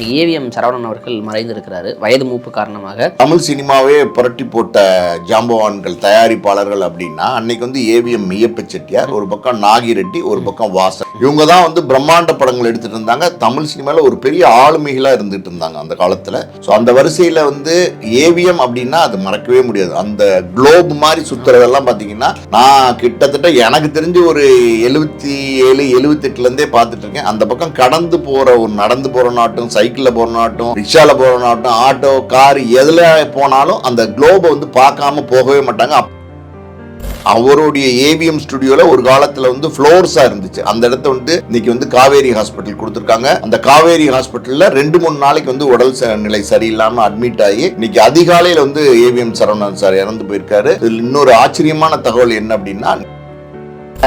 AVM Saravanan அவர்கள் மறைந்திருக்கிறாரு வயது மூப்பு காரணமாக. தமிழ் சினிமாவே புரட்டி போட்ட ஜாம்பவான்கள் தயாரிப்பாளர்கள் அப்படின்னா அன்னைக்கு வந்து ஏவிஎம் மெய்யப்ப செட்டியார், ஒரு பக்கம் நாகிரெட்டி, ஒரு பக்கம் வாசன். இவங்க தான் வந்து பிரம்மாண்ட படங்கள் எடுத்துட்டு இருந்தாங்க. தமிழ் சினிமாவில் ஒரு பெரிய ஆளுமைகளா இருந்துட்டு இருந்தாங்க அந்த காலத்துல. ஸோ அந்த வரிசையில வந்து ஏவிஎம் அப்படின்னா அது மறக்கவே முடியாது. அந்த குளோப் மாதிரி சுத்துறதெல்லாம் பாத்தீங்கன்னா நான் கிட்டத்தட்ட எனக்கு தெரிஞ்சு ஒரு 77 78 இருந்தே பார்த்துட்டு இருக்கேன். அந்த பக்கம் கடந்து போற ஒரு நடந்து போற நாட்டும், சைக்கிள்ல போறனாட்டும், ரிக்ஷால போறனாட்டும், ஆட்டோ, கார் எதுல போனாலும் அந்த குளோபை வந்து பார்க்காம போகவே மாட்டாங்க. அவருடைய ஏவிஎம் ஸ்டுடியோல ஒரு காலத்துல வந்து ஃப்ளோர்ஸா இருந்துச்சு. அந்த இடத்த வந்து இன்னைக்கு வந்து காவேரி ஹாஸ்பிட்டல் கொடுத்துருக்காங்க. அந்த காவேரி ஹாஸ்பிட்டல்ல 2-3 நாளைக்கு வந்து உடல் நிலை சரியில்லாம அட்மிட் ஆகி இன்னைக்கு அதிகாலையில வந்து ஏவிஎம் சரவணன் சார் இறந்து போயிருக்காரு. இதில் இன்னொரு ஆச்சரியமான தகவல் என்ன அப்படின்னா,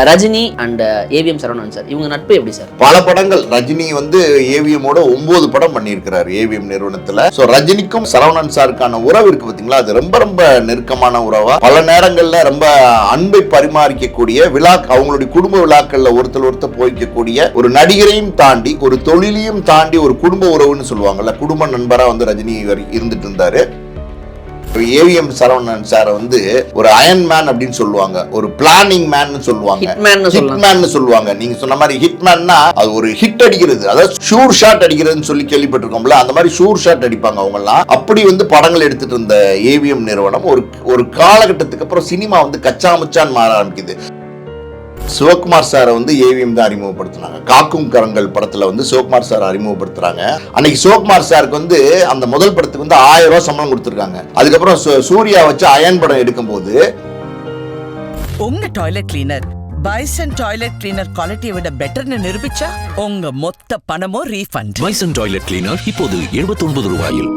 Rajini and AVM Saravanan sir இவங்க நட்பு எப்படி சார்? பல படங்கள் ரஜினி வந்து ஏவிஎம்மோட 9 படம் பண்ணியிருக்கிறார் ஏவிஎம் நிறுவனத்துல. சோ ரஜினிக்கும் சரவணன் சாருக்கான உறவு இருக்கு பாத்தீங்களா, அது ரொம்ப ரொம்ப நெருக்கமான உறவா, பல நேரங்கள்ல ரொம்ப அன்பை பரிமாறிக்கக்கூடிய விழா, அவங்களுடைய குடும்ப விழாக்கள்ல ஒருத்தர் போய்க்கக்கூடிய ஒரு நடிகரையும் தாண்டி, ஒரு தொழிலையும் தாண்டி ஒரு குடும்ப உறவுன்னு சொல்லுவாங்கல்ல, குடும்ப நண்பரா வந்து ரஜினி இருந்துட்டு இருந்தாரு. ஏவிஎம் சரவணன் சார் வந்து ஒரு அயன் மேன் அப்படின்னு சொல்லுவாங்க, ஒரு பிளானிங் மேன் சொல்லுவாங்க, ஹிட்மேன் சொல்லுவாங்க. நீங்க சொன்ன மாதிரி ஹிட்மேன்னா அது ஒரு ஹிட் அடிக்கிறது, அதாவது ஷூர் ஷாட் அடிக்கிறதுன்னு சொல்லி கேள்விப்பட்டிருக்கோம்ல, அந்த மாதிரி ஷூர் ஷாட் அடிப்பாங்க அவங்க எல்லாம். அப்படி வந்து படங்கள் எடுத்துட்டு இருந்த ஏவிஎம் நிறுவனம் ஒரு காலகட்டத்துக்கு அப்புறம் சினிமா வந்து கச்சா முச்சான்னு மாற ஆரம்பிக்குது. சிவகுமார் சாரை வந்து ஏவிஎம் தான் அறிமுகப்படுத்தினாங்க. காக்கும் கரங்கள் படத்துல வந்து சிவகுமார் சார் அறிமுகப்படுத்துறாங்க. அன்னைக்கு சிவகுமார் சாருக்கு வந்து அந்த முதல் படத்துக்கு வந்து 1000 ரூபாய் சம்பளம் கொடுத்துருக்காங்க. அதுக்கப்புறம் சூர்யா வச்சு அயன் படம் எடுக்கும் போது, உங்க toilet cleaner bison toilet cleaner குவாலிட்டியை விட பெட்டர்னு நிரூபிச்சா உங்க மொத்த பணமும் ரீஃபண்ட். பைசன் டாய்லெட் கிளீனர் இப்போது 79 ரூபாயில்.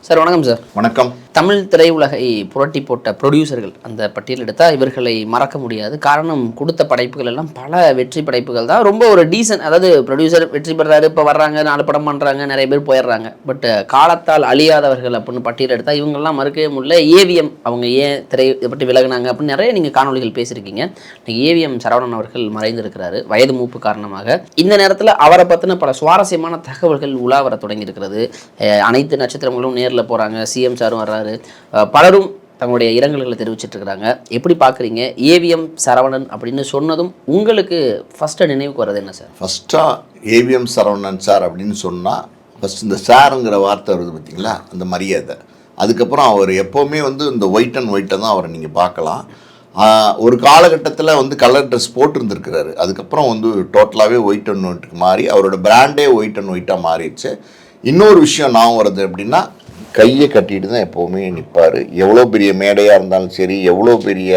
சார் வணக்கம் சார். வணக்கம். தமிழ் திரையுலகை புரட்டி போட்ட ப்ரொடியூசர்கள் அந்த பட்டியல் எடுத்தால் இவர்களை மறக்க முடியாது. காரணம், கொடுத்த படைப்புகள் எல்லாம் பல வெற்றி படைப்புகள் தான். ரொம்ப ஒரு டீசன்ட், அதாவது ப்ரொடியூசர் வெற்றி பெறாரு, இப்போ வர்றாங்க, 4 படம் பண்ணுறாங்க, நிறைய பேர் போயிடுறாங்க. பட் காலத்தால் அழியாதவர்கள் அப்படின்னு பட்டியல் எடுத்தால் இவங்கெல்லாம் மறக்கவே முடியல. ஏவிஎம் அவங்க ஏன் திரை இதை பற்றி விலகினாங்க அப்படின்னு நிறைய நீங்கள் காணொலிகள் பேசியிருக்கீங்க. இன்னைக்கு ஏவிஎம் சரவணன் அவர்கள் மறைந்திருக்கிறாரு வயது மூப்பு காரணமாக. இந்த நேரத்தில் அவரை பற்றின பல சுவாரஸ்யமான தகவல்கள் உலா வர தொடங்கி இருக்கிறது. அனைத்து நட்சத்திரங்களும் நேரில் போகிறாங்க, சிஎம் சாரும் வர்றாரு, பலரும் தங்களுடைய இரங்கல்களை தெரிவிச்சிட்டு இருக்கிறாங்க. எப்படி பார்க்குறீங்க? ஏவிஎம் சரவணன் அப்படின்னு சொன்னதும் உங்களுக்கு ஃபஸ்ட்டு நினைவுக்கு வர்றது என்ன சார்? ஃபஸ்ட்டாக ஏவிஎம் சரவணன் சார் அப்படின்னு சொன்னால் ஃபஸ்ட் இந்த சாருங்கிற வார்த்தை வருது பார்த்தீங்களா, அந்த மரியாதை. அதுக்கப்புறம் அவர் எப்போவுமே வந்து இந்த ஒயிட் அண்ட் ஒயிட்டை தான் அவரை நீங்கள் பார்க்கலாம். ஒரு காலகட்டத்தில் வந்து கலர் ட்ரெஸ் போட்டுருந்துருக்கிறாரு. அதுக்கப்புறம் வந்து டோட்டலாகவே ஒயிட் அண்ட் ஒயிட்டுக்கு மாறி அவரோட பிராண்டே ஒயிட் அண்ட் ஒயிட்டாக மாறிடுச்சு. இன்னொரு விஷயம் நான் வருது அப்படின்னா, கையை கட்டிட்டு தான் எப்போவுமே நிற்பார். எவ்வளோ பெரிய மேடையாக இருந்தாலும் சரி, எவ்வளோ பெரிய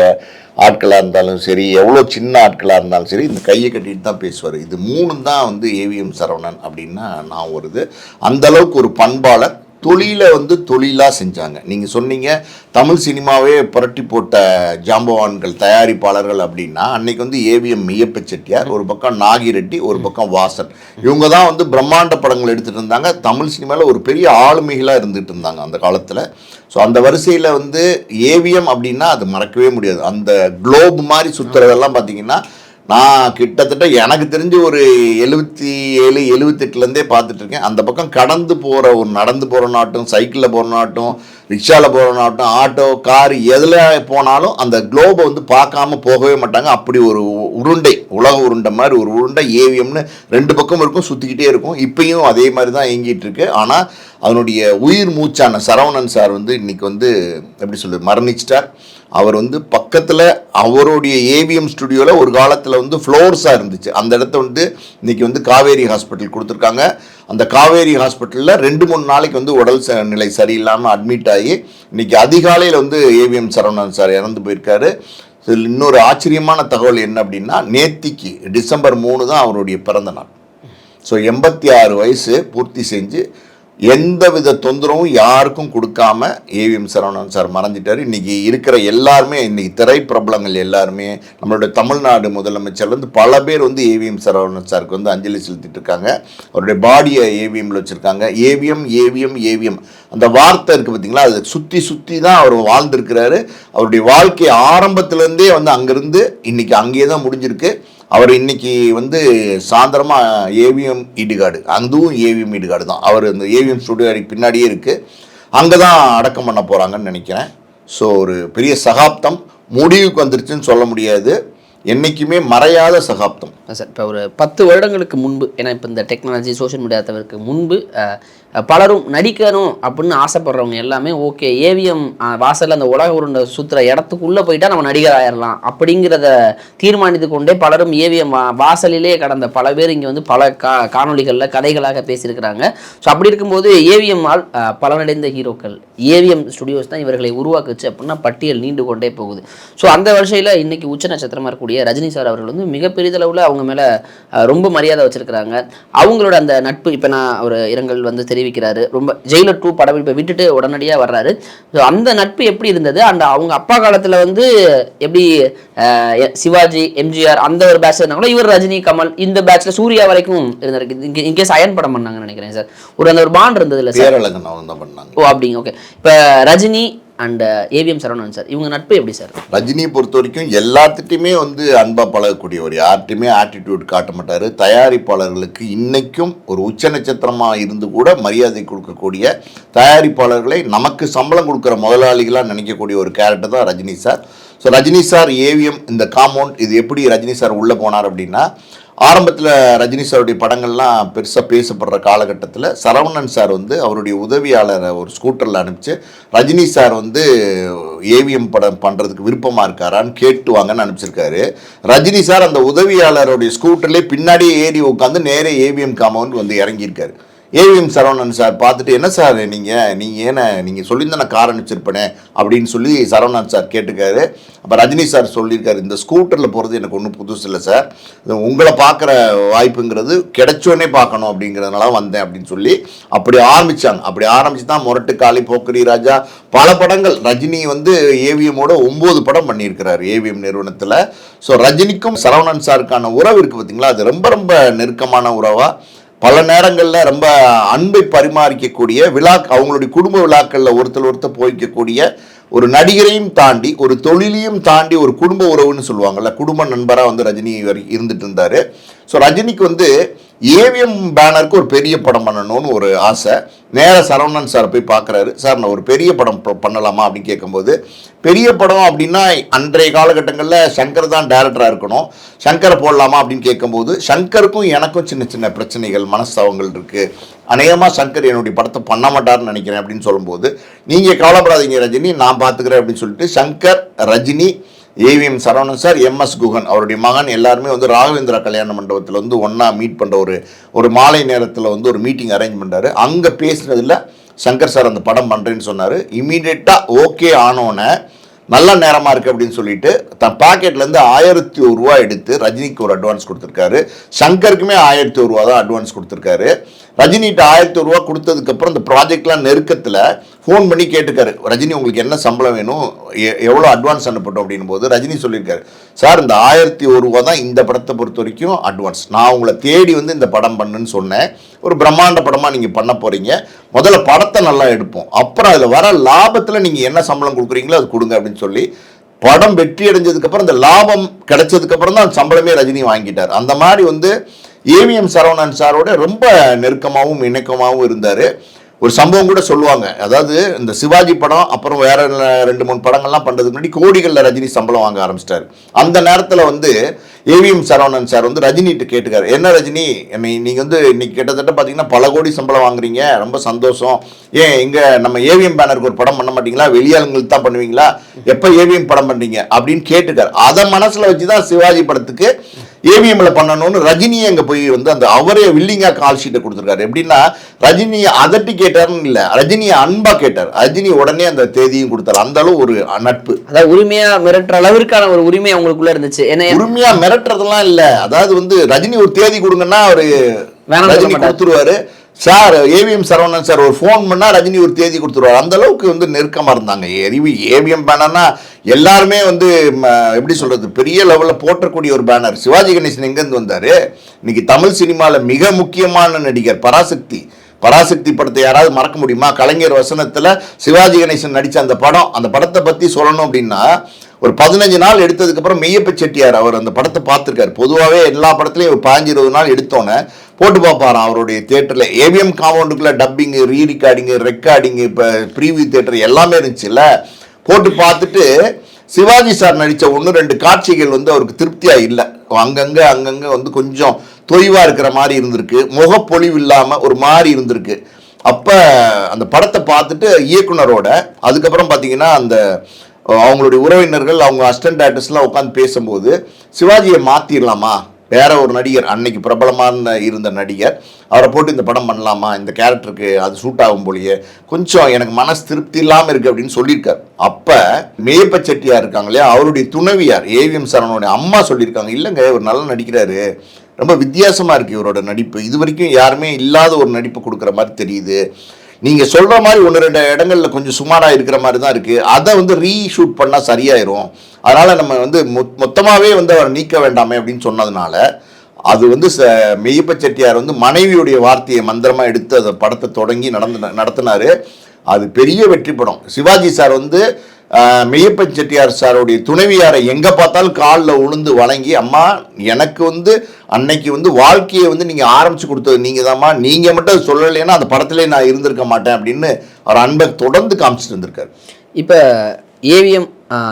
ஆட்களாக இருந்தாலும் சரி, எவ்வளோ சின்ன ஆட்களாக இருந்தாலும் சரி, இந்த கையை கட்டிட்டு தான் பேசுவார். இது 3 தான் வந்து ஏவிஎம் சரவணன் அப்படின்னா நான் வருது. அந்தளவுக்கு ஒரு பண்பாளர், தொழிலை வந்து தொழிலாக செஞ்சாங்க. நீங்கள் சொன்னீங்க தமிழ் சினிமாவே புரட்டி போட்ட ஜாம்பவான்கள் தயாரிப்பாளர்கள் அப்படின்னா அன்னைக்கு வந்து ஏவிஎம் மெய்யப்ப செட்டியார், ஒரு பக்கம் நாகிரெட்டி, ஒரு பக்கம் வாசன். இவங்க தான் வந்து பிரம்மாண்ட படங்கள் எடுத்துகிட்டு இருந்தாங்க. தமிழ் சினிமாவில் ஒரு பெரிய ஆளுமைகளாக இருந்துகிட்டு இருந்தாங்க அந்த காலத்தில். ஸோ அந்த வரிசையில் வந்து ஏவிஎம் அப்படின்னா அது மறக்கவே முடியாது. அந்த குளோப் மாதிரி சுற்றுறதெல்லாம் பார்த்தீங்கன்னா நான் கிட்டத்தட்ட எனக்கு தெரிஞ்சு ஒரு 77 78 இருந்தே பார்த்துட்டு இருக்கேன். அந்த பக்கம் கடந்து போகிற ஒரு நடந்து போகிறனாட்டும், சைக்கிளில் போகிறனாட்டும், ரிக்ஷாவில் போகிறனாட்டும், ஆட்டோ, கார் எதில் போனாலும் அந்த குளோபை வந்து பார்க்காம போகவே மாட்டாங்க. அப்படி ஒரு உருண்டை, உலக உருண்டை மாதிரி ஒரு உருண்டை ஏவிஎம்னு 2 பக்கம் இருக்கும், சுற்றிக்கிட்டே இருக்கும். இப்பயும் அதே மாதிரி தான் இயங்கிட்டு இருக்கு. ஆனால் அதனுடைய உயிர் மூச்சான சரவணன் சார் வந்து இன்னைக்கு வந்து எப்படி சொல்றது, மரணிச்சிட்டார். அவர் வந்து பக்கத்தில் அவருடைய ஏவிஎம் ஸ்டுடியோவில் ஒரு காலத்தில் வந்து ஃப்ளோர்ஸாக இருந்துச்சு. அந்த இடத்த வந்து இன்னைக்கு வந்து காவேரி ஹாஸ்பிட்டல் கொடுத்துருக்காங்க. அந்த காவேரி ஹாஸ்பிட்டலில் 2-3 நாளைக்கு வந்து உடல் நிலை சரியில்லாமல் அட்மிட் ஆகி இன்னைக்கு அதிகாலையில் வந்து ஏவிஎம் சரவணன் சார் இறந்து போயிருக்காரு. இதில் இன்னொரு ஆச்சரியமான தகவல் என்ன அப்படின்னா, நேத்திக்கு டிசம்பர் 3 தான் அவருடைய பிறந்த நாள். ஸோ 86 வயசு பூர்த்தி செஞ்சு எந்தவித தொந்தரவும் யாருக்கும் கொடுக்காம ஏவிஎம் சரவணன் சார் மறைஞ்சிட்டார். இன்றைக்கி இருக்கிற எல்லாருமே, இன்றைக்கி திரைப்பிரபலங்கள் எல்லாருமே, நம்மளுடைய தமிழ்நாடு முதலமைச்சர் வந்து பல பேர் வந்து ஏவிஎம் சரவணன் சாருக்கு வந்து அஞ்சலி செலுத்திட்டு இருக்காங்க. அவருடைய பாடியை ஏவிஎம்ல வச்சுருக்காங்க. ஏவிஎம் ஏவிஎம் ஏவிஎம் அந்த வார்த்தை இருக்குது பார்த்தீங்களா, அதை சுற்றி தான் அவர் வாழ்ந்துருக்கிறாரு. அவருடைய வாழ்க்கை ஆரம்பத்துலேருந்தே வந்து அங்கேருந்து இன்றைக்கி அங்கேயே தான் முடிஞ்சிருக்கு. அவர் இன்னைக்கு வந்து சாயந்தரமாக ஏவிஎம் ஈடுகாடு, அதுவும் ஏவிஎம் ஈடுகாடு தான், அவர் இந்த ஏவிஎம் ஸ்டுடியோ பின்னாடியே இருக்குது, அங்கே தான் அடக்கம் பண்ண போகிறாங்கன்னு நினைக்கிறேன். ஸோ ஒரு பெரிய சகாப்தம் முடிவுக்கு வந்துருச்சுன்னு சொல்ல முடியாது, என்றைக்குமே மறையாத சகாப்தம் சார். இப்போ ஒரு 10 வருடங்களுக்கு முன்பு, ஏன்னா இப்போ இந்த டெக்னாலஜி சோஷியல் மீடியா தவிர்க்கு முன்பு பலரும் நடிக்கணும் அப்படின்னு ஆசைப்படுறவங்க எல்லாமே ஓகே ஏவிஎம் வாசலில் அந்த உலக உருண்டை சுற்றுற இடத்துக்குள்ளே போயிட்டா நம்ம நடிகர் ஆயிடலாம் அப்படிங்கிறத தீர்மானித்து கொண்டே பலரும் ஏவிஎம் வாசலிலே கடந்த பல பேர் இங்கே வந்து பல காணொலிகளில் கதைகளாக பேசியிருக்கிறாங்க. ஸோ அப்படி இருக்கும்போது ஏவிஎம்மால் பலனடைந்த ஹீரோக்கள் ஏவிஎம் ஸ்டுடியோஸ் தான் இவர்களை உருவாக்குச்சு அப்படின்னா பட்டியல் நீண்டு கொண்டே போகுது. ஸோ அந்த வரிசையில் இன்னைக்கு உச்ச நட்சத்திரமாக இருக்கக்கூடிய ரஜினி சார் அவர்கள் வந்து மிகப்பெரிதளவில் அவங்க மேலே ரொம்ப மரியாதை வச்சிருக்கிறாங்க. அவங்களோட அந்த நட்பு இப்போ நான் ஒரு இரங்கல் வந்து தெரிவிக்கிறாரு, ரொம்ப ஜெயிலர் 2 படம் இப்போ விட்டுட்டு உடனடியாக வர்றாரு. ஸோ அந்த நட்பு எப்படி இருந்தது, அந்த அவங்க அப்பா காலத்தில் வந்து எப்படி சிவாஜி எம்ஜிஆர் அந்த ஒரு பேட்ச் இருந்தாங்களோ, இவர் ரஜினி கமல் இந்த பேட்ச்ல சூர்யா வரைக்கும் இருந்தாரு. இன்கேஸ் அயன் படம் பண்ணாங்கன்னு நினைக்கிறேன் சார், அந்த ஒரு பாண்ட் இருந்தது இல்லை சார்? ஓ அப்படிங்க. ஓகே, இப்போ Rajini and AVM Saravanan sir இவங்க நட்பு எப்படி சார்? ரஜினியை பொறுத்த வரைக்கும் எல்லாத்துட்டையுமே வந்து அன்பாக பழகக்கூடியவர், யார்கிட்டையுமே ஆட்டிடியூட் காட்ட மாட்டார். தயாரிப்பாளர்களுக்கு இன்னைக்கும் ஒரு உச்ச நட்சத்திரமாக இருந்து கூட மரியாதை கொடுக்கக்கூடிய, தயாரிப்பாளர்களை நமக்கு சம்பளம் கொடுக்குற முதலாளிகளாக நினைக்கக்கூடிய ஒரு கேரக்டர் தான் Rajini sir. So Rajini sir AVM இந்த காம்பவுண்ட் இது எப்படி ரஜினி சார் உள்ளே போனார் அப்படின்னா, ஆரம்பத்தில் ரஜினி சாருடைய படங்கள்லாம் பெருசாக பேசப்படுற காலகட்டத்தில் சரவணன் சார் வந்து அவருடைய உதவியாளரை ஒரு ஸ்கூட்டரில் அனுப்பிச்சு ரஜினி சார் வந்து ஏவிஎம் படம் பண்ணுறதுக்கு விருப்பமாக இருக்காரான்னு கேட்டு வாங்கன்னு அனுப்பிச்சிருக்காரு. ரஜினி சார் அந்த உதவியாளருடைய ஸ்கூட்டர்லேயே பின்னாடியே ஏறி உட்காந்து நேரே ஏவிஎம் காம்பவுண்ட் வந்து இறங்கியிருக்காரு. ஏவிஎம் சரவணன் சார் பார்த்துட்டு, என்ன சார் நீங்கள் சொல்லியிருந்தா நான் கார் அனுப்பிச்சிருப்பேனே அப்படின்னு சொல்லி சரவணன் சார் கேட்டுக்காரு. அப்போ ரஜினி சார் சொல்லியிருக்காரு, இந்த ஸ்கூட்டரில் போகிறது எனக்கு ஒன்றும் புதுசு இல்லை சார், உங்களை பார்க்குற வாய்ப்புங்கிறது கிடைச்சோன்னே பார்க்கணும் அப்படிங்கிறதுனால வந்தேன் அப்படின்னு சொல்லி அப்படி ஆரம்பித்தாங்க. அப்படி ஆரம்பித்து தான் முரட்டு காளி, போக்கிரி ராஜா, பல படங்கள் ரஜினி வந்து ஏவிஎம்மோட 9 படம் பண்ணியிருக்கிறார் ஏவிஎம் நிறுவனத்தில். ஸோ ரஜினிக்கும் சரவணன் சாருக்கான உறவு இருக்குது பார்த்தீங்களா, அது ரொம்ப ரொம்ப நெருக்கமான உறவாக பல நேரங்களில் ரொம்ப அன்பை பரிமாறிக்கக்கூடிய அவங்களுடைய குடும்ப விழாக்களில் ஒருத்தர் போய்க்கக்கூடிய ஒரு நடிகரையும் தாண்டி ஒரு தொழிலையும் தாண்டி ஒரு குடும்ப உறவுன்னு சொல்லுவாங்கள்ல, குடும்ப நண்பராக வந்து ரஜினி இருந்துட்டு இருந்தார். ஸோ ரஜினிக்கு வந்து ஏவிஎம் பேனருக்கு ஒரு பெரிய படம் பண்ணணும்னு ஒரு ஆசை. நேராக சரவணன் சார் போய் பார்க்குறாரு, சார் நான் ஒரு பெரிய படம் பண்ணலாமா அப்படின்னு கேட்கும்போது, பெரிய படம் அப்படின்னா அன்றைய காலகட்டங்களில் சங்கர் தான் டைரக்டராக இருக்கணும், சங்கரை போடலாமா அப்படின்னு கேட்கும்போது, சங்கருக்கும் எனக்கும் சின்ன சின்ன பிரச்சனைகள் மனஸ்தாபங்கள் இருக்குது, அநேகமாக சங்கர் என்னுடைய படத்தை பண்ண மாட்டார்னு நினைக்கிறேன் அப்படின்னு சொல்லும்போது, நீங்கள் கவலைப்படாதீங்க ரஜினி நான் பார்த்துக்கிறேன் அப்படின்னு சொல்லிட்டு Shankar, Rajini, AVM Saravanan sir, MS Guhan அவருடைய மகன் எல்லாருமே வந்து ராகவேந்திரா கல்யாண மண்டபத்தில் வந்து ஒன்றா மீட் பண்ணுற ஒரு மாலை நேரத்தில் வந்து ஒரு மீட்டிங் அரேஞ்ச் பண்ணுறாரு. அங்கே பேசுனதில் சங்கர் சார் அந்த படம் பண்ணுறேன்னு சொன்னார். இமீடியட்டாக ஓகே ஆனோன்னே நல்ல நேரமாக இருக்குது அப்படின்னு சொல்லிட்டு தன் பாக்கெட்லேருந்து 1001 ரூபா எடுத்து ரஜினிக்கு ஒரு அட்வான்ஸ் கொடுத்துருக்காரு. சங்கருக்குமே 1001 ரூபா தான் அட்வான்ஸ் கொடுத்துருக்காரு. ரஜினிகிட்ட 1001 ரூபா கொடுத்ததுக்கப்புறம் இந்த ப்ராஜெக்ட்லாம் நெருக்கத்தில் ஃபோன் பண்ணி கேட்டுக்காரு, ரஜினி உங்களுக்கு என்ன சம்பளம் வேணும், எவ்வளோ அட்வான்ஸ் அனுப்பட்டோம் அப்படின் போது ரஜினி சொல்லியிருக்காரு, சார் இந்த 1001 ரூபா தான் இந்த படத்தை பொறுத்த வரைக்கும் அட்வான்ஸ், நான் உங்களை தேடி வந்து இந்த படம் பண்ணுன்னு சொன்னேன், ஒரு பிரம்மாண்ட படமாக நீங்கள் பண்ண போகிறீங்க, முதல்ல படத்தை நல்லா எடுப்போம், அப்புறம் அதில் வர லாபத்தில் நீங்கள் என்ன சம்பளம் கொடுக்குறீங்களோ அது கொடுங்க அப்படின்னு சொல்லி படம் வெற்றி அடைஞ்சதுக்கப்புறம் இந்த லாபம் கிடைச்சதுக்கப்புறம் தான் சம்பளமே ரஜினி வாங்கிட்டார். அந்த மாதிரி வந்து ஏவிஎம் சரவணன் சாரோட ரொம்ப நெருக்கமாகவும் இணக்கமாகவும் இருந்தார். ஒரு சம்பவம் கூட சொல்லுவாங்க, அதாவது இந்த சிவாஜி படம் அப்புறம் வேற 2-3 படங்கள்லாம் பண்ணுறதுக்கு முன்னாடி கோடிகளில் ரஜினி சம்பளம் வாங்க ஆரம்பிச்சிட்டாரு. அந்த நேரத்தில் வந்து ஏவிஎம் சரவணன் சார் வந்து ரஜினிகிட்ட கேட்டுக்காரு, என்ன ரஜினி நீங்கள் வந்து இன்னைக்கு கிட்டத்தட்ட பார்த்தீங்கன்னா பல கோடி சம்பளம் வாங்குறீங்க, ரொம்ப சந்தோஷம், ஏன் இங்கே நம்ம ஏவிஎம் பேனருக்கு ஒரு படம் பண்ண மாட்டீங்களா, வெளியாளுங்களுக்கு தான் பண்ணுவீங்களா, எப்போ ஏவிஎம் படம் பண்ணுறீங்க அப்படின்னு கேட்டுக்காரு. அதை மனசில் வச்சு தான் சிவாஜி படத்துக்கு ஏவிஎம்ல பண்ணணும்னு ரஜினியை அங்கே போய் வந்து அந்த அவரே வில்லிங்காக கால் ஷீட்டை கொடுத்துருக்காரு. எப்படின்னா ரஜினியை அதட்டி கேட்டார்னு இல்லை, ரஜினியை அன்பா கேட்டார், ரஜினி உடனே அந்த தேதியும் கொடுத்தாரு. அந்த அளவு ஒரு நட்பு, அதாவது உரிமையா மிரட்டுற அளவிற்கான ஒரு உரிமை அவங்களுக்குள்ள இருந்துச்சு. உரிமையா மிரட்டுறதெல்லாம் இல்லை, அதாவது வந்து ரஜினி ஒரு தேதி கொடுங்கன்னா அவரு ரஜினி கொடுத்துருவாரு. சார் ஏவிஎம் சரவணன் சார் ஒரு ஃபோன் பண்ணால் ரஜினி ஒரு தேதி கொடுத்துருவார். அந்த அளவுக்கு வந்து நெருக்கமாக இருந்தாங்க. ஏவிஎம் பேனர்னா எல்லாருமே வந்து எப்படி சொல்கிறது, பெரிய லெவலில் போற்றக்கூடிய ஒரு பேனர். சிவாஜி கணேசன் எங்கேருந்து வந்தார், இன்னைக்கு தமிழ் சினிமாவில் மிக முக்கியமான நடிகர் பராசக்தி படத்தை யாராவது மறக்க முடியுமா? கலைஞர் வசனத்தில் சிவாஜி கணேசன் நடித்த அந்த படத்தை பற்றி சொல்லணும் அப்படின்னா ஒரு 15 நாள் எடுத்ததுக்கப்புறம் மெய்யப்ப செட்டியார் அவர் அந்த படத்தை பார்த்துருக்காரு. பொதுவாகவே எல்லா படத்துலையும் ஒரு 15-20 நாள் எடுத்தோன்னே போட்டு பார்ப்பாராம் அவருடைய தேட்டரில். ஏவிஎம் காம்பவுண்டுக்குள்ளே டப்பிங்கு, ரீரிகார்டிங்கு, ரெக்கார்டிங்கு, இப்போ ப்ரீவியூ தேட்டர் எல்லாமே இருந்துச்சுல்ல. போட்டு பார்த்துட்டு சிவாஜி சார் நடித்த 1-2 காட்சிகள் வந்து அவருக்கு திருப்தியாக இல்லை. அங்கங்கே வந்து கொஞ்சம் தொய்வாக இருக்கிற மாதிரி இருந்திருக்கு, முகப்பொழிவு இல்லாமல் ஒரு மாதிரி இருந்திருக்கு. அப்போ அந்த படத்தை பார்த்துட்டு இயக்குனரோட அதுக்கப்புறம் பார்த்தீங்கன்னா அந்த அவங்களுடைய உறவினர்கள், அவங்க அசிஸ்டன்ட் டைரக்டர்ஸ்லாம் உட்காந்து பேசும்போது சிவாஜியை மாற்றிடலாமா, வேற ஒரு நடிகர், அன்னைக்கு பிரபலமான இருந்த நடிகர், அவரை போட்டு இந்த படம் பண்ணலாமா, இந்த கேரக்டருக்கு அது சூட் ஆகும் போலியே, கொஞ்சம் எனக்கு மனசு திருப்தி இல்லாமல் இருக்குது அப்படின்னு சொல்லியிருக்காரு. அப்போ மெய்யப்ப செட்டியார் இருக்காங்க இல்லையா, அவருடைய துணைவியார் ஏவிஎம் சரவணனுடைய அம்மா சொல்லியிருக்காங்க, இல்லைங்க ஒரு நல்லா நடிக்கிறாரு, ரொம்ப வித்தியாசமாக இருக்குது இவரோட நடிப்பு, இது வரைக்கும் யாருமே இல்லாத ஒரு நடிப்பு கொடுக்குற மாதிரி தெரியுது, நீங்கள் சொல்கிற மாதிரி 1-2 இடங்களில் கொஞ்சம் சுமாராக இருக்கிற மாதிரி தான் இருக்குது, அதை வந்து ரீஷூட் பண்ணால் சரியாயிரும், அதனால் நம்ம வந்து மொத்தமாகவே வந்து அவரை நீக்க வேண்டாமே அப்படின்னு சொன்னதுனால அது வந்து மெய்யப்ப செட்டியார் வந்து மனைவியுடைய வார்த்தையை மந்திரமாக எடுத்து அந்த படத்தை தொடங்கி நடத்தினார். அது பெரிய வெற்றி படம். சிவாஜி சார் வந்து மெய்யப்ப செட்டியார் சாருடைய துணைவியாரை எங்கே பார்த்தாலும் காலில் உளுந்து வணங்கி, அம்மா எனக்கு வந்து அன்னைக்கு வந்து வாழ்க்கையை வந்து நீங்கள் ஆரம்பித்து கொடுத்தது நீங்கள் தான்மா, நீங்கள் மட்டும் அது சொல்லலைன்னா அந்த படத்திலே நான் இருந்திருக்க மாட்டேன் அப்படின்னு அவர் அன்பை தொடர்ந்து காமிச்சிட்டு இருந்திருக்காரு. இப்போ ஏவிஎம்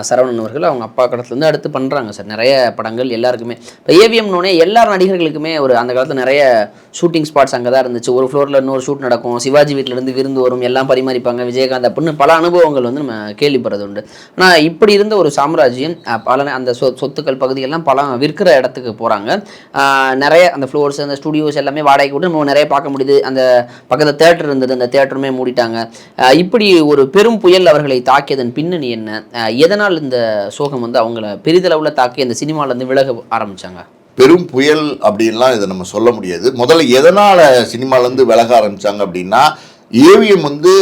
சரவணன் அவர்கள் அவங்க அப்பா கடத்துலேருந்து அடுத்து பண்ணுறாங்க சார் நிறைய படங்கள் எல்லாருக்குமே. இப்போ ஏவிஎம்னோடனே எல்லா நடிகர்களுக்குமே ஒரு அந்த காலத்தில் நிறைய ஷூட்டிங் ஸ்பாட்ஸ் அங்கே தான் இருந்துச்சு. ஒரு ஃப்ளோரில் இன்னொரு ஷூட் நடக்கும், சிவாஜி வீட்டிலேருந்து விருந்து வரும், எல்லாம் பரிமாறிப்பாங்க, விஜயகாந்த் அப்படின்னு பல அனுபவங்கள் வந்து நம்ம கேள்விப்படுறது உண்டு. ஆனால் இப்படி இருந்த ஒரு சாம்ராஜ்யம் பல அந்த சொத்துக்கள் பகுதிகள்லாம் பல விற்கிற இடத்துக்கு போகிறாங்க. நிறைய அந்த ஃப்ளோர்ஸ், அந்த ஸ்டுடியோஸ் எல்லாமே வாடகைக்கு விட்டு நம்ம நிறைய பார்க்க முடியுது. அந்த பக்கத்தில் தேட்டர் இருந்தது, அந்த தேட்டருமே மூடிட்டாங்க. இப்படி ஒரு பெரும் புயல் அவர்களை தாக்கியதன் பின்னணி என்ன, எதனால் இந்த சோகம் வந்து அவங்கள பெரிதளவில் தாக்கி அந்த சினிமாலேருந்து விலக ஆரம்பித்தாங்க? பெரும் புயல் அப்படின்லாம் இதை நம்ம சொல்ல முடியாது. முதல்ல எதனால் சினிமாலேருந்து விலக ஆரம்பித்தாங்க அப்படின்னா, ஏவிஎம் வந்து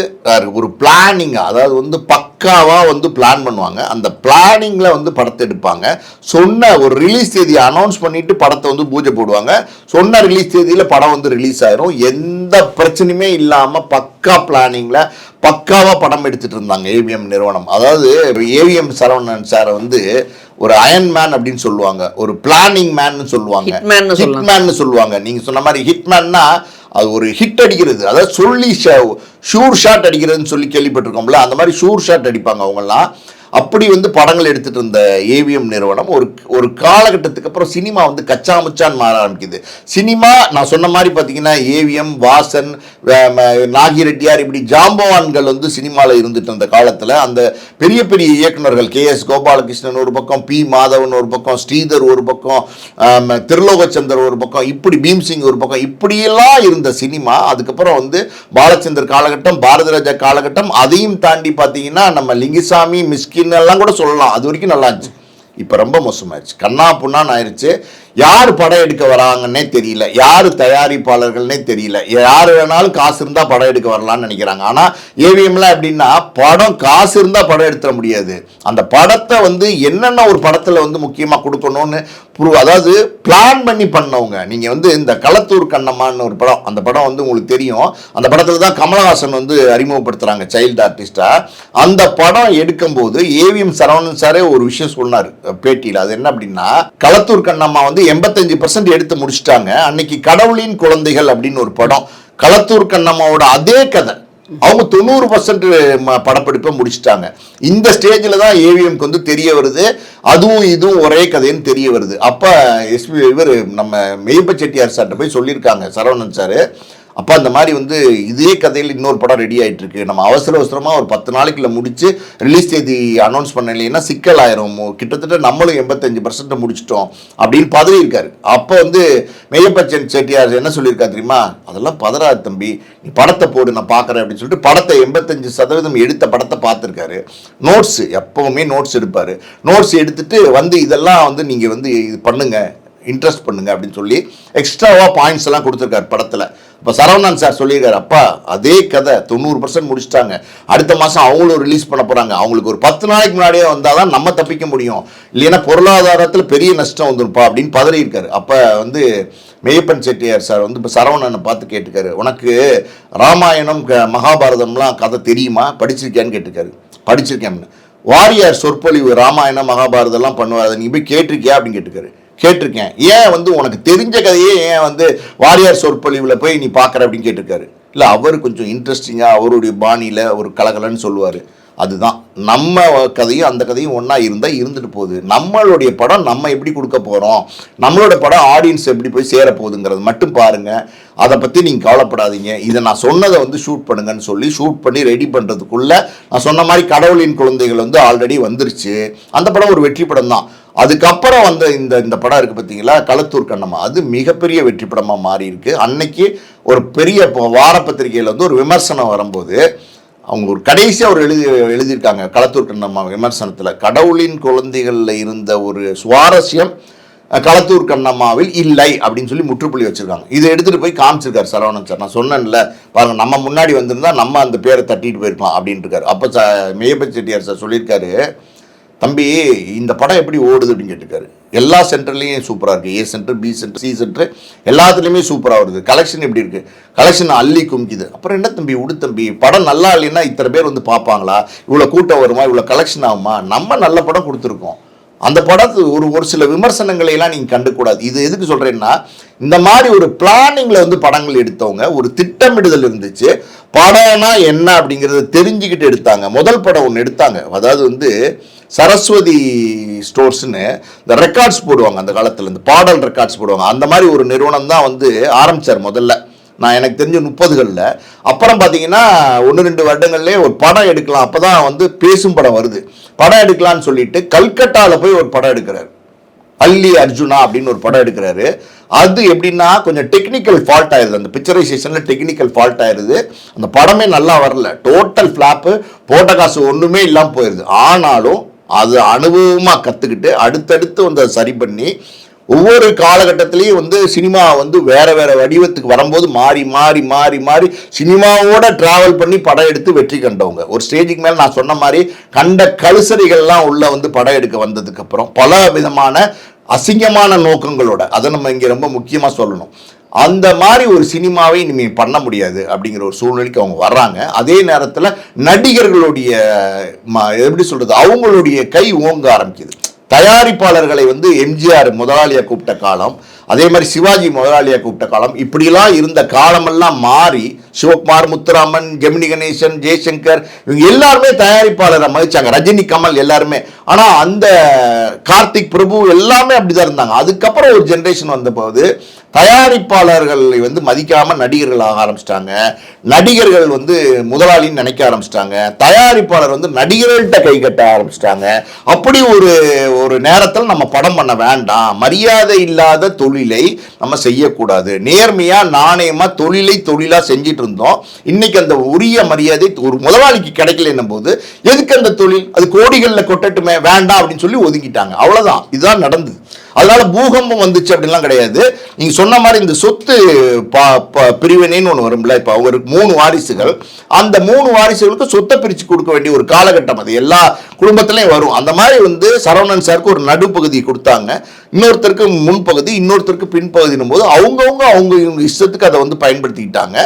ஒரு பிளானிங்காக, அதாவது வந்து பக்காவாக வந்து பிளான் பண்ணுவாங்க, அந்த பிளானிங்கில் வந்து படத்தை எடுப்பாங்க. சொன்ன ஒரு ரிலீஸ் தேதியை அனௌன்ஸ் பண்ணிவிட்டு படத்தை வந்து பூஜை போடுவாங்க. சொன்ன ரிலீஸ் தேதியில் படம் வந்து ரிலீஸ் ஆயிரும். எந்த பிரச்சனையுமே இல்லாமல் பக்கா பிளானிங்கில் பக்காவாக படம் எடுத்துகிட்டு இருந்தாங்க ஏவிஎம் நிறுவனம். அதாவது ஏவிஎம் சரவணன் சாரை வந்து ஒரு அயன் மேன் அப்படின்னு சொல்லுவாங்க, ஒரு பிளானிங் மேன் சொல்லுவாங்க, ஹிட்மேன் சொல்லுவாங்க. நீங்கள் சொன்ன மாதிரி ஹிட்மேன்னா அது ஒரு ஹிட் அடிக்கிறது, அதாவது சொல்லி ஷூர் ஷாட் அடிக்கிறதுன்னு சொல்லி கேள்விப்பட்டிருக்கோம்ல, அந்த மாதிரி ஷூர் ஷாட் அடிப்பாங்க அவங்கெல்லாம். அப்படி வந்து படங்கள் எடுத்துகிட்டு இருந்த ஏவிஎம் நிறுவனம் ஒரு காலகட்டத்துக்கு அப்புறம் சினிமா வந்து கச்சா முச்சான்னு மாற ஆரம்பிக்குது. சினிமா நான் சொன்ன மாதிரி பார்த்தீங்கன்னா ஏவிஎம், வாசன், நாகிரெட்டியார், இப்படி ஜாம்பவான்கள் வந்து சினிமாவில் இருந்துட்டு இருந்த காலத்தில் அந்த பெரிய பெரிய இயக்குநர்கள் KS கோபாலகிருஷ்ணன் ஒரு பக்கம், P மாதவன் ஒரு பக்கம், ஸ்ரீதர் ஒரு பக்கம், திருலோகச்சந்தர் ஒரு பக்கம், இப்படி பீம்சிங் ஒரு பக்கம், இப்படியெல்லாம் இருந்த சினிமா அதுக்கப்புறம் வந்து பாலச்சந்தர் காலகட்டம், பாரதிராஜா காலகட்டம், அதையும் தாண்டி பார்த்தீங்கன்னா நம்ம லிங்குசாமி, மிஸ்கின் எல்லாம் கூட சொல்லலாம், அது வரைக்கும் நல்லா இருந்துச்சு. இப்போ ரொம்ப மோசமாயிருச்சு, கண்ணா புண்ணான்னு ஆயிடுச்சு. யார் படம் எடுக்க வராங்கன்னே தெரியல, யார் தயாரிப்பாளர்கள்னே தெரியல, யார் வேணாலும் காசு இருந்தால் படம் எடுக்க வரலான்னு நினைக்கிறாங்க. ஆனால் ஏவிஎம்லாம் எப்படின்னா படம் காசு இருந்தால் படம் எடுத்துட முடியாது, அந்த படத்தை வந்து என்னென்ன ஒரு படத்தில் வந்து முக்கியமாக கொடுக்கணும்னு அதாவது பிளான் பண்ணி பண்ணவங்க. நீங்கள் வந்து இந்த களத்தூர் கண்ணம்மான்னு ஒரு படம், அந்த படம் வந்து உங்களுக்கு தெரியும், அந்த படத்தில் தான் கமலஹாசன் வந்து அறிமுகப்படுத்துகிறாங்க சைல்டு ஆர்டிஸ்டாக. அந்த படம் எடுக்கும்போது ஏவிஎம் சரவணன் சாரே ஒரு விஷயம் சொன்னார் பேட்டியில், அது என்ன அப்படின்னா, களத்தூர் கண்ணம்மா வந்து 85% எடுத்து முடிச்சிட்டாங்க. அன்னைக்கு கடவுளின் குழந்தைகள் அப்படின்னு ஒரு படம், களத்தூர் கண்ணம்மாவோட அதே கதை, அவங்க 90% படப்பிடிப்பை முடிச்சிட்டாங்க. இந்த ஸ்டேஜில் தான் ஏவிஎம்க்கு வந்து தெரிய வருது அதுவும் இதுவும் ஒரே கதைன்னு தெரிய வருது. அப்போ இவர் நம்ம மெய்யப்ப செட்டியார் சார்கிட்ட போய் சொல்லியிருக்காங்க சரவணன் சார், அப்போ அந்த மாதிரி வந்து இதே கதையில் இன்னொரு படம் ரெடி ஆகிட்டு இருக்கு, நம்ம அவசரமாக ஒரு 10 நாளைக்குள்ள முடிச்சு ரிலீஸ் தேதி அனௌன்ஸ் பண்ணலைன்னா சிக்கல் ஆயிரும், கிட்டத்தட்ட நம்மளும் 85% முடிச்சிட்டோம் அப்படின்னு பதறியிருக்காரு. அப்போ வந்து மெய்யப்ப செட்டியார் என்ன சொல்லியிருக்காரு தெரியுமா, அதெல்லாம் பதறாது தம்பி, நீ படத்தை போடு நான் பார்க்குறேன் அப்படின்னு சொல்லிட்டு படத்தை 85% எடுத்த படத்தை பார்த்துருக்காரு. நோட்ஸ், எப்போவுமே நோட்ஸ் எடுப்பார், நோட்ஸ் எடுத்துட்டு வந்து இதெல்லாம் வந்து நீங்கள் வந்து இது பண்ணுங்க, இன்ட்ரெஸ்ட் பண்ணுங்க அப்படின்னு சொல்லி எக்ஸ்ட்ராவாக பாயிண்ட்ஸ் எல்லாம் கொடுத்துருக்காரு படத்தில். இப்போ சரவணன் சார் சொல்லியிருக்காரு, அப்பா அதே கதை 90% முடிச்சிட்டாங்க, அடுத்த மாதம் அவங்களும் ரிலீஸ் பண்ண போகிறாங்க, அவங்களுக்கு ஒரு 10 நாளைக்கு முன்னாடியே வந்தால் தான் நம்ம தப்பிக்க முடியும், இல்லைன்னா பொருளாதாரத்தில் பெரிய நஷ்டம் வந்துருப்பா அப்படின்னு பதறியிருக்காரு. அப்போ வந்து மெய்யப்பன் செட்டியார் சார் வந்து இப்போ சரவணனை பார்த்து கேட்டுக்காரு, உனக்கு ராமாயணம் மகாபாரதம்லாம் கதை தெரியுமா, படிச்சிருக்கியான்னு கேட்டுக்காரு. படிச்சிருக்கேன். வாரியார் சொற்பொழிவு ராமாயணம் மகாபாரதம்லாம் பண்ணுவார், அதை நீ போய் கேட்டிருக்கியா அப்படின்னு கேட்டுக்காரு. கேட்டிருக்கேன். ஏன் வந்து உனக்கு தெரிஞ்ச கதையே ஏன் வந்து வாரியார் சொற்பொழிவில் போய் நீ பார்க்குற அப்படின்னு கேட்டிருக்காரு. இல்லை, அவர் கொஞ்சம் இன்ட்ரெஸ்டிங்காக அவருடைய பாணியில் ஒரு கலகலன்னு சொல்லுவார். அதுதான் நம்ம கதையும் அந்த கதையும் ஒன்றா இருந்தால் இருந்துட்டு போகுது. நம்மளுடைய படம் நம்ம எப்படி கொடுக்க போகிறோம், நம்மளோட படம் ஆடியன்ஸ் எப்படி போய் சேர போகுதுங்கிறது மட்டும் பாருங்கள். அதை பற்றி நீங்கள் கவலைப்படாதீங்க. இதை நான் சொன்னதை வந்து ஷூட் பண்ணுங்கன்னு சொல்லி ஷூட் பண்ணி ரெடி பண்ணுறதுக்குள்ளே நான் சொன்ன மாதிரி கடவுளின் குழந்தைகள் வந்து ஆல்ரெடி வந்துருச்சு. அந்த படம் ஒரு வெற்றி படம் தான். அதுக்கப்புறம் வந்த இந்த படம் இருக்குது பார்த்தீங்களா, களத்தூர் கண்ணம்மா, அது மிகப்பெரிய வெற்றி படமாக மாறி இருக்கு. அன்னைக்கு ஒரு பெரிய வார பத்திரிகையில் வந்து ஒரு விமர்சனம் வரும்போது அவங்க ஒரு கடைசியாக ஒரு எழுதியிருக்காங்க களத்தூர் கண்ணம்மா விமர்சனத்தில், கடவுளின் குழந்தைகளில் இருந்த ஒரு சுவாரஸ்யம் களத்தூர் கண்ணம்மாவில் இல்லை அப்படின்னு சொல்லி முற்றுப்புள்ளி வச்சுருக்காங்க. இதை எடுத்துகிட்டு போய் காமிச்சிருக்காரு சரவணன் சார். நான் சொன்னேன்ல பாருங்கள், நம்ம முன்னாடி வந்திருந்தா நம்ம அந்த பேரை தட்டிட்டு போயிருக்கலாம் அப்படின்ட்டு இருக்காரு. அப்போ மெய்யப்ப செட்டியார் சார் சொல்லியிருக்காரு, தம்பி இந்த படம் எப்படி ஓடுது அப்படின்னு கேட்டுருக்காரு. எல்லா சென்டர்லேயும் சூப்பராக இருக்குது, A centre, B centre, C centre எல்லாத்துலேயுமே சூப்பராக வருது. கலெக்ஷன் எப்படி இருக்குது, கலெக்ஷன் அள்ளி குமிக்குது. அப்புறம் என்ன தம்பி விடு தம்பி, படம் நல்லா இல்லைன்னா இத்தனை பேர் வந்து பார்ப்பாங்களா, இவ்வளோ கூட்டம் வருமா, இவ்வளோ கலெக்ஷன் ஆகுமா, நம்ம நல்ல படம் கொடுத்துருக்கோம். அந்த படத்து ஒரு சில விமர்சனங்களை எல்லாம் நீங்கள் கண்டுக்கூடாது. இது எதுக்கு சொல்கிறேன்னா, இந்த மாதிரி ஒரு பிளானிங்கில் வந்து படங்கள் எடுத்தவங்க, ஒரு திட்டமிடுதல் இருந்துச்சு. படம்னா என்ன அப்படிங்கிறத தெரிஞ்சுக்கிட்டு எடுத்தாங்க. முதல் படம் ஒன்று எடுத்தாங்க, அதாவது வந்து சரஸ்வதி ஸ்டோர்ஸ்னு இந்த ரெக்கார்ட்ஸ் போடுவாங்க. அந்த காலத்தில் இந்த பாடல் ரெக்கார்ட்ஸ் போடுவாங்க. அந்த மாதிரி ஒரு நிறுவனம் தான் வந்து ஆரம்பித்தார் முதல்ல. நான் எனக்கு தெரிஞ்ச 30களில். அப்புறம் பார்த்தீங்கன்னா 1-2 வருடங்கள்லேயே ஒரு படம் எடுக்கலாம், அப்போ தான் வந்து பேசும் படம் வருது, படம் எடுக்கலான்னு சொல்லிட்டு கல்கட்டாவில் போய் ஒரு படம் எடுக்கிறார். அல்லி அர்ஜுனா அப்படின்னு ஒரு படம் எடுக்கிறாரு. அது எப்படின்னா கொஞ்சம் டெக்னிக்கல் ஃபால்ட் ஆயிடுது, அந்த பிக்சரைசேஷனில் டெக்னிக்கல் ஃபால்ட் ஆயிடுது. அந்த படமே நல்லா வரல, டோட்டல் ஃப்ளாப்பு, போட்ட காசு ஒன்றுமே இல்லாமல் போயிடுது. ஆனாலும் அது அனுபவமாக கற்றுக்கிட்டு அடுத்தடுத்து வந்து அதை சரி பண்ணி ஒவ்வொரு காலகட்டத்திலையும் வந்து சினிமா வந்து வேற வேற வடிவத்துக்கு வரும்போது மாறி மாறி மாறி மாறி சினிமாவோட டிராவல் பண்ணி படம் எடுத்து வெற்றி கண்டவங்க. ஒரு ஸ்டேஜுக்கு மேலே நான் சொன்ன மாதிரி கண்ட கழுசரிகள்லாம் உள்ள வந்து படம் எடுக்க வந்ததுக்கு அப்புறம் பல விதமான அசிங்கமான நோக்கங்களோட, அதை நம்ம இங்கே ரொம்ப முக்கியமாக சொல்லணும், அந்த மாதிரி ஒரு சினிமாவை இனிமேல் பண்ண முடியாது அப்படிங்கிற ஒரு சூழ்நிலைக்கு அவங்க வர்றாங்க. அதே நேரத்தில் நடிகர்களுடைய எப்படி சொல்றது, அவங்களுடைய கை ஓங்க ஆரம்பிக்குது. தயாரிப்பாளர்களை வந்து எம்ஜிஆர் முதலாளியாக கூப்பிட்ட காலம், அதே மாதிரி சிவாஜி முதலாளியாக கூப்பிட்ட காலம், இப்படிலாம் இருந்த காலமெல்லாம் மாறி சிவகுமார், முத்துராமன், ஜெமினி கணேசன், ஜெய்சங்கர் இவங்க எல்லாருமே தயாரிப்பாளரை மதிச்சாங்க. ரஜினி, கமல் எல்லாருமே. ஆனால் அந்த கார்த்திக், பிரபு எல்லாமே அப்படிதான் இருந்தாங்க. அதுக்கப்புறம் ஒரு ஜென்ரேஷன் வந்தபோது தயாரிப்பாளர்களை வந்து மதிக்காமல் நடிகர்கள் ஆக ஆரம்பிச்சிட்டாங்க. நடிகர்கள் வந்து முதலாளின்னு நினைக்க ஆரம்பிச்சிட்டாங்க. தயாரிப்பாளர் வந்து நடிகர்கள்ட்ட கை கட்ட ஆரம்பிச்சிட்டாங்க. அப்படி ஒரு நேரத்தில் நம்ம படம் பண்ண வேண்டாம், மரியாதை இல்லாத தொழிலை நம்ம செய்யக்கூடாது, நேர்மையா நாணயமா தொழிலை தொழிலா செஞ்சிட்டு இருந்தோம். இன்னைக்கு அந்த உரிய மரியாதை ஒரு முதலாளிக்கு கிடைக்கலன்னும் போது எதுக்கு அந்த தொழில், அது கோடிகளில் கொட்டட்டுமே, வேண்டாம் அப்படின்னு சொல்லி ஒதுக்கிட்டாங்க. அவ்வளவுதான், இதுதான் நடந்தது. அதனால பூகம்பம் வந்துச்சு அப்படின்லாம் கிடையாது. நீங்க சொன்ன மாதிரி இந்த சொத்து பிரிவினைன்னு ஒன்று வரும்ல, இப்போ அவருக்கு 3 வாரிசுகள், அந்த 3 வாரிசுகளுக்கு சொத்தை பிரித்து கொடுக்க வேண்டிய ஒரு காலகட்டம் அது எல்லா குடும்பத்திலையும் வரும். அந்த மாதிரி வந்து சரவணன் சாருக்கு ஒரு நடுப்பகுதி கொடுத்தாங்க, இன்னொருத்தருக்கு முன்பகுதி, இன்னொருத்தருக்கு பின்பகுதினும் போது அவங்க இஷ்டத்துக்கு அதை வந்து பயன்படுத்திக்கிட்டாங்க.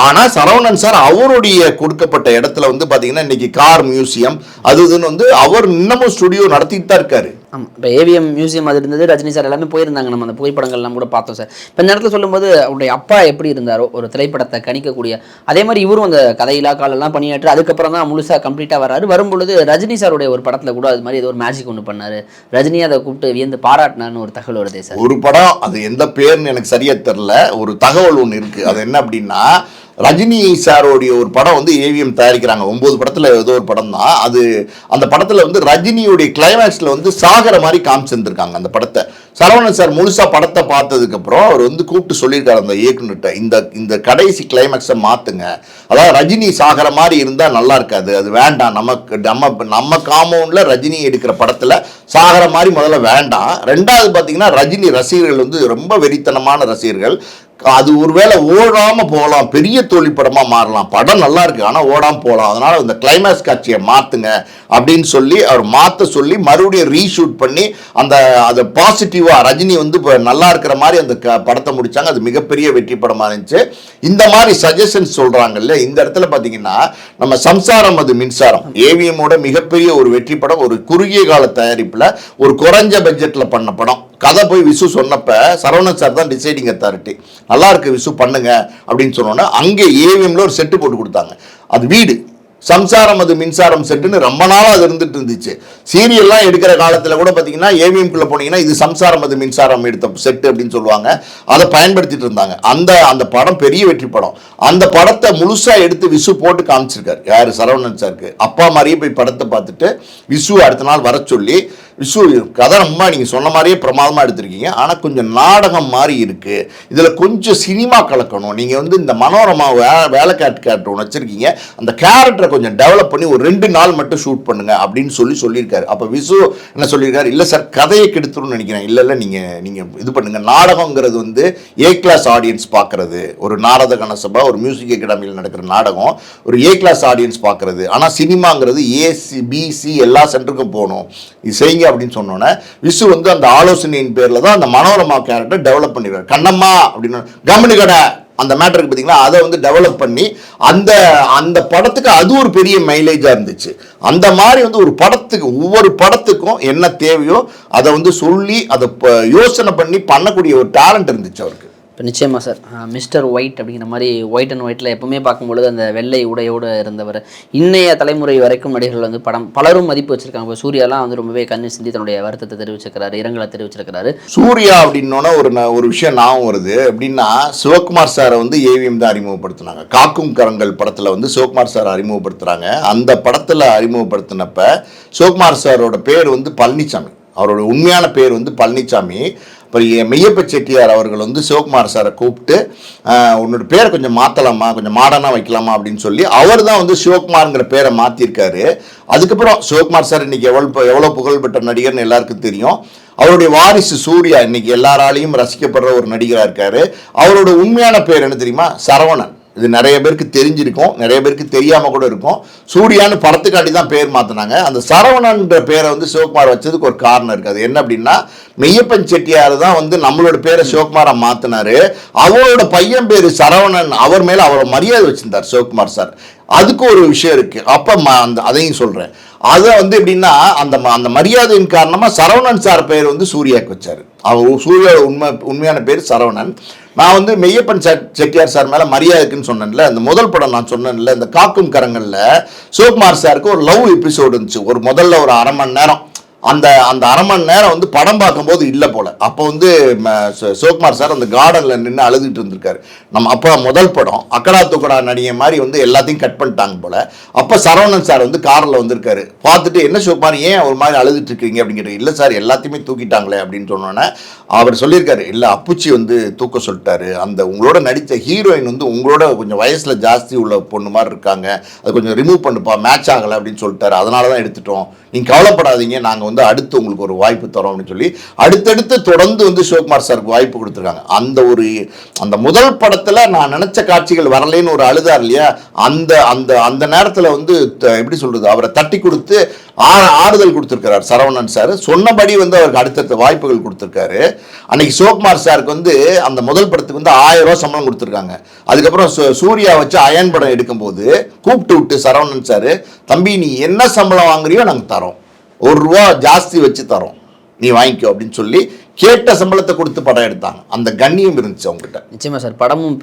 ஆனால் சரவணன் சார் அவருடைய கொடுக்கப்பட்ட இடத்துல வந்து பார்த்தீங்கன்னா இன்னைக்கு கார் மியூசியம் அது இதுன்னு வந்து அவர் இன்னமும் ஸ்டுடியோ நடத்திட்டு தான் இருக்காரு. ஆமாம், இப்போ ஏவிஎம் மியூசியம் அது இருந்தது, ரஜினி சார் எல்லாமே போயிருந்தாங்க, நம்ம அந்த புகைப்படங்கள்லாம் கூட பார்த்தோம் சார். இப்போ இந்த இடத்துல சொல்லும்போது அவருடைய அப்பா எப்படி இருந்தாரோ ஒரு திரைப்படத்தை கணிக்கக்கூடிய, அதே மாதிரி இவரும் அந்த கதை இலாக்காலெல்லாம் பணியாற்றி அதுக்கப்புறம் தான் முழுசாக கம்ப்ளீட்டாக வராரு. வரும்பொழுது ரஜினி சாருடைய ஒரு படத்தில் கூட அது மாதிரி ஏதோ ஒரு மேஜிக் ஒன்று பண்ணார், ரஜினி அதை கூப்பிட்டு வியந்து பாராட்டினார்னு ஒரு தகவல் வருதே சார். ஒரு படம், அது எந்த பேர்னு எனக்கு சரியா தெரில, ஒரு தகவல் ஒன்று இருக்குது. அது என்ன அப்படின்னா, ரஜினி சாரோடைய ஒரு படம் வந்து ஏவிஎம் தயாரிக்கிறாங்க, 9 படத்தில் ஏதோ ஒரு படம் தான் அது. அந்த படத்தில் வந்து ரஜினியுடைய கிளைமேக்ஸில் வந்து சாகிற மாதிரி காமிச்சிருந்துருக்காங்க அந்த படத்தை. சரவணன் சார் முழுசாக படத்தை பார்த்ததுக்கப்புறம் அவர் வந்து கூப்பிட்டு சொல்லியிருக்காரு அந்த இயக்குநர்கிட்ட, இந்த கடைசி கிளைமேக்ஸை மாற்றுங்க, அதாவது ரஜினி சாகிற மாதிரி இருந்தால் நல்லா இருக்காது, அது வேண்டாம், நம்ம காம்பவுண்டில் ரஜினி எடுக்கிற படத்தில் சாகிற மாதிரி முதல்ல வேண்டாம். ரெண்டாவது பார்த்தீங்கன்னா ரஜினி ரசிகர்கள் வந்து ரொம்ப வெறித்தனமான ரசிகர்கள், அது ஒருவேளை ஓடாம போகலாம், பெரிய தோல்வி படமா மாறலாம், படம் நல்லா இருக்கு ஆனா ஓடாம போகலாம், அதனால இந்த கிளைமேக்ஸ் காட்சியை மாத்துங்க அப்படின்னு சொல்லி அவர் மாத்த சொல்லி மறுபடியும் ரீஷூட் பண்ணி அதை பாசிட்டிவா ரஜினி வந்து இப்போ நல்லா இருக்கிற மாதிரி அந்த படத்தை முடிச்சாங்க. அது மிகப்பெரிய வெற்றி படமா இருந்துச்சு. இந்த மாதிரி சஜஷன்ஸ் சொல்றாங்கல்ல, இந்த இடத்துல பாத்தீங்கன்னா நம்ம சம்சாரம் அது மின்சாரம் ஏவிஎம்மோட மிகப்பெரிய ஒரு வெற்றி படம், ஒரு குறுகிய கால தயாரிப்புல ஒரு குறைஞ்ச பட்ஜெட்ல பண்ண படம். கதை போய் விசு சொன்னப்ப சரவணன் சார் தான் டிசைடிங் அத்தாரிட்டி, நல்லா இருக்கு விசு பண்ணுங்க அப்படின்னு சொன்னோன்னா அங்கே ஏவிஎம்ல ஒரு செட்டு போட்டு கொடுத்தாங்க. அது வீடு சம்சாரம் அது மின்சாரம் செட்டுன்னு ரொம்ப நாளாக அது இருந்துட்டு இருந்துச்சு. சீரியல்லாம் எடுக்கிற காலத்தில் கூட பார்த்தீங்கன்னா ஏவிஎம்குள்ளே போனீங்கன்னா இது சம்சாரம் அது மின்சாரம் எடுத்த செட்டு அப்படின்னு சொல்லுவாங்க. அதை பயன்படுத்திட்டு இருந்தாங்க. அந்த படம் பெரிய வெற்றி படம். அந்த படத்தை முழுசாக எடுத்து விசு போட்டு காமிச்சிருக்காரு. யார்? சரவணன் சாருக்கு அப்பா மாதிரியே போய் படத்தை பார்த்துட்டு விசு அடுத்த நாள் வர சொல்லி, விசு கதை ரொம்ப நீங்கள் சொன்ன மாதிரியே பிரமாதமாக எடுத்திருக்கீங்க, ஆனால் கொஞ்சம் நாடகம் மாதிரி இருக்குது, இதில் கொஞ்சம் சினிமா கலக்கணும், நீங்கள் வந்து இந்த மனோரமா வேலைக்காட்டு ஒன்று வச்சுருக்கீங்க, அந்த கேரக்டரை கொஞ்சம் டெவலப் பண்ணி ஒரு 2 நாள் மட்டும் ஷூட் பண்ணுங்க அப்படின்னு சொல்லியிருக்காரு. அப்போ விசு என்ன சொல்லியிருக்காரு? இல்லை சார் கதையை கெடுத்துருன்னு நினைக்கிறேன். இல்லை நீங்கள் இது பண்ணுங்க, நாடகங்கிறது வந்து A கிளாஸ் ஆடியன்ஸ் பார்க்கறது, ஒரு நாரத கணசபா ஒரு மியூசிக் அகாடமியில் நடக்கிற நாடகம் ஒரு A கிளாஸ் ஆடியன்ஸ் பார்க்கறது, ஆனால் சினிமாங்கிறது AC BC எல்லா சென்டருக்கும் போகணும், இது செய்யுங்க அப்படின்னு சொன்னோன்னே விசு வந்து அந்த ஆலோசனையின் பேரில் தான் அந்த மனோரமா கேரக்டர் டெவலப் பண்ணிடுறாரு. கண்ணம்மா அப்படின்னு கவனி கடை அந்த மேட்டருக்கு பார்த்தீங்கன்னா அதை வந்து டெவலப் பண்ணி அந்த படத்துக்கு அது ஒரு பெரிய மைலேஜாக இருந்துச்சு. அந்த மாதிரி வந்து ஒரு படத்துக்கு ஒவ்வொரு படத்துக்கும் என்ன தேவையோ அதை வந்து சொல்லி அதை யோசனை பண்ணி பண்ணக்கூடிய ஒரு டேலண்ட் இருந்துச்சு அவருக்கு. இப்போ நிச்சயமாக சார், மிஸ்டர் ஒயிட் அப்படிங்கிற மாதிரி ஒயிட் அண்ட் ஒயிட்டில் எப்பவுமே பார்க்கும்பொழுது அந்த வெள்ளை உடையோடு இருந்தவர். இன்னைய தலைமுறை வரைக்கும் நடிகர்கள் வந்து பலரும் மதிப்பு வச்சிருக்காங்க. இப்போ சூர்யாலாம் வந்து ரொம்பவே கண்ணு சிந்தி தன்னுடைய வருத்தத்தை தெரிவிச்சிருக்கிறாரு, இரங்கலை தெரிவிச்சிருக்கிறாரு. சூர்யா அப்படின்னோன்னா ஒரு விஷயம் ஞாபகம் வருது. எப்படின்னா சிவகுமார் சாரை வந்து ஏவிஎம் தான் அறிமுகப்படுத்தினாங்க. காக்கும் கரங்கள் படத்தில் வந்து சிவகுமார் சார் அறிமுகப்படுத்துகிறாங்க. அந்த படத்தில் அறிமுகப்படுத்தினப்ப சிவகுமார் சாரோட பேர் வந்து பழனிசாமி, அவரோட உண்மையான பேர் வந்து பழனிசாமி. அப்புறம் மெய்யப்ப செட்டியார் அவர்கள் வந்து சிவகுமார் சாரை கூப்பிட்டு உன்னோட பேரை கொஞ்சம் மாற்றலாமா, கொஞ்சம் மாடர்னாக வைக்கலாமா அப்படின்னு சொல்லி அவர் தான் வந்து சிவகுமார்ங்கிற பேரை மாற்றிருக்காரு. அதுக்கப்புறம் சிவகுமார் சார் இன்னைக்கு எவ்வளோ புகழ்பெற்ற நடிகர்னு எல்லாருக்கும் தெரியும். அவருடைய வாரிசு சூர்யா இன்னைக்கு எல்லாராலையும் ரசிக்கப்படுற ஒரு நடிகராக இருக்காரு. அவரோட உண்மையான பேர் என்ன தெரியுமா? சரவணன். இது நிறைய பேருக்கு தெரிஞ்சிருக்கும், நிறைய பேருக்கு தெரியாமல் கூட இருக்கும். சூர்யான்னு படத்துக்காண்டி தான் பேர் மாற்றினாங்க. அந்த சரவணன்ற பேரை வந்து சிவகுமார் வச்சதுக்கு ஒரு காரணம் இருக்குது. அது என்ன அப்படின்னா மெய்யப்பன் செட்டியார் தான் வந்து நம்மளோட பேரை சிவகுமாரை மாற்றினாரு. அவரோட பையன் பேர் சரவணன், அவர் மேலே அவரை மரியாதை வச்சிருந்தார் சிவகுமார் சார். அதுக்கு ஒரு விஷயம் இருக்குது. அப்போ அதையும் சொல்கிறேன். அதை வந்து எப்படின்னா அந்த மரியாதையின் காரணமாக சரவணன் சார் பேர் வந்து சூர்யாவுக்கு வச்சார். அவர் சூர்யாவோட உண்மையான பேர் சரவணன். நான் வந்து மெய்யப்பன் செட்டியார் சார் மேலே மரியாதைக்குன்னு சொன்னேன்ல, அந்த முதல் படம் நான் சொன்னேன்ல, இந்த காக்கும் கரங்களில் சிவகுமார் சாருக்கு ஒரு லவ் எபிசோடு இருந்துச்சு. முதல்ல ஒரு 1/2 மணி நேரம். அந்த 1/2 மணி நேரம் வந்து படம் பார்க்கும்போது இல்லை போல. அப்போ வந்து சிவகுமார் சார் அந்த கார்டனில் நின்று அழுதுட்டு இருந்திருக்காரு. நம்ம அப்போ முதல் படம் அக்கடா துக்கடா நடிகை மாதிரி வந்து எல்லாத்தையும் கட் பண்ணிட்டாங்க போல. அப்போ சரவணன் சார் வந்து காரில் வந்திருக்காரு. பார்த்துட்டு என்ன சிவகுமார் ஏன் ஒரு மாதிரி அழுதுட்டு இருக்கீங்க அப்படின்னு கேட்டு, இல்லை சார் எல்லாத்தையுமே தூக்கிட்டாங்களே அப்படின்னு சொன்னோன்னே அவர் சொல்லியிருக்காரு, இல்லை அப்புச்சி வந்து தூக்க சொல்லிட்டாரு, அந்த உங்களோட நடித்த ஹீரோயின் வந்து உங்களோட கொஞ்சம் வயசில் ஜாஸ்தி உள்ள பொண்ணு மாதிரி இருக்காங்க, அது கொஞ்சம் ரிமூவ் பண்ணுப்பா, மேட்ச் ஆகலை அப்படின்னு சொல்லிட்டாரு, அதனால தான் எடுத்துட்டோம், நீங்கள் கவலைப்படாதீங்க, நாங்கள் வந்து அடுத்து உங்களுக்கு ஒரு வாய்ப்பு தரோம் அப்படின்னு சொல்லி அடுத்தடுத்து தொடர்ந்து வந்து சிவகுமார் சாருக்கு வாய்ப்பு கொடுத்துருக்காங்க. அந்த முதல் படத்தில் நான் நினச்ச காட்சிகள் வரலேன்னு ஒரு அழுதார் இல்லையா, அந்த நேரத்தில் வந்து எப்படி சொல்கிறது, அவரை தட்டி கொடுத்து ஆறுதல் கொடுத்துருக்கிறார் சரவணன் சார். சொன்னபடி வந்து அவருக்கு அடுத்தடுத்த வாய்ப்புகள் கொடுத்துருக்காரு. அன்னைக்கு சிவகுமார் சாருக்கு வந்து அந்த முதல் படத்துக்கு வந்து 1000 ரூபா சம்பளம் கொடுத்துருக்காங்க. அதுக்கப்புறம் சூர்யா வச்சு அயன் படம் எடுக்கும்போது கூப்பிட்டு விட்டு சரவணன் சார், தம்பி நீ என்ன சம்பளம் வாங்குறியோ நாங்கள் தரோம், 1 ரூபா ஜாஸ்தி வச்சு தரோம், நீ வாங்கிக்கோ அப்படின்னு சொல்லி கேட்ட சம்பளத்தை கொடுத்து படம் எடுத்தாங்க. அந்த கண்ணியம் இருந்துச்சு அவங்ககிட்ட. நிச்சயமா சார், படமும்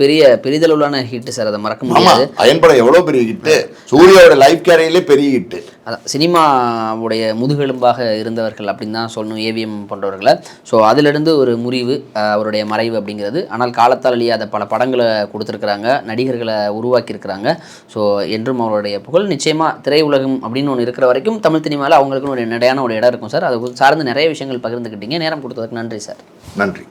பெரிதளவிலான ஹிட் சார், அதை மறக்க முடியாது. அயன் படம் எவ்வளோ பெரிய ஹிட்டு, சூர்யாவோட லைஃப் கேரியர்லேயே பெரிய ஹிட்டு. அதான் சினிமாவுடைய முதுகெலும்பாக இருந்தவர்கள் அப்படின்னு தான் சொல்லணும் ஏவிஎம் போன்றவர்களை. ஸோ அதிலிருந்து ஒரு முறிவு, அவருடைய மறைவு அப்படிங்கிறது. ஆனால் காலத்தால் அழியாத பல படங்களை கொடுத்துருக்குறாங்க, நடிகர்களை உருவாக்கியிருக்கிறாங்க. ஸோ என்றும் அவருடைய புகழ் நிச்சயமாக திரையுலகம் அப்படின்னு ஒன்று இருக்கிற வரைக்கும் தமிழ் சினிமாவில் அவங்களுக்குன்னு ஒரு நடையான ஒரு இடம் இருக்கும் சார். அதை சார்ந்து நிறைய விஷயங்கள் பகிர்ந்துக்கிட்டீங்க. நேரம் கொடுத்ததுக்கு நன்றி சார். நன்றி.